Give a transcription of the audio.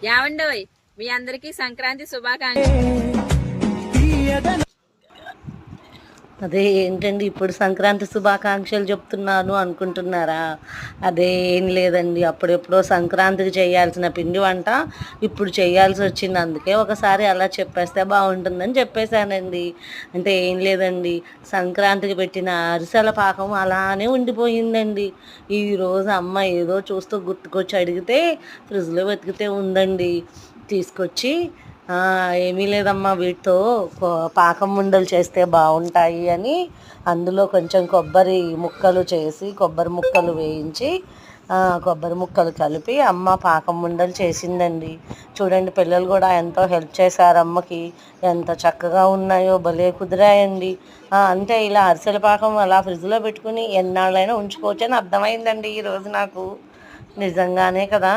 యావండోయ్ మీ అందరికీ సంక్రాంతి శుభాకాంక్షలు. అదే ఏంటండి ఇప్పుడు సంక్రాంతి శుభాకాంక్షలు చెప్తున్నాను అనుకుంటున్నారా? అదే ఏం లేదండి, అప్పుడెప్పుడో సంక్రాంతికి చేయాల్సిన పిండి వంట ఇప్పుడు చేయాల్సి వచ్చింది. అందుకే ఒకసారి అలా చెప్పేస్తే బాగుంటుందని చెప్పేశానండి. అంటే ఏం లేదండి, సంక్రాంతికి పెట్టిన అరిసెల పాకం అలానే ఉండిపోయిందండి. ఈరోజు అమ్మ ఏదో చూస్తూ గుర్తుకొచ్చి అడిగితే ఫ్రిడ్జ్లో వెతికితే ఉందండి, తీసుకొచ్చి ఏమీ లేదమ్మా, వీటితో పాకం ఉండలు చేస్తే బాగుంటాయి అని అందులో కొంచెం కొబ్బరి ముక్కలు చేసి కొబ్బరి ముక్కలు వేయించి కొబ్బరి ముక్కలు కలిపి అమ్మ పాకం ఉండలు చేసిందండి. చూడండి, పిల్లలు కూడా ఎంతో హెల్ప్ చేశారు అమ్మకి. ఎంత చక్కగా ఉన్నాయో, భలే కుదిరాయండి. అంటే ఇలా అరిసెల పాకం అలా ఫ్రిడ్జ్లో పెట్టుకుని ఎన్నాళ్ళైనా ఉంచుకోవచ్చు అని అర్థమైందండి ఈరోజు నాకు. నిజంగానే కదా.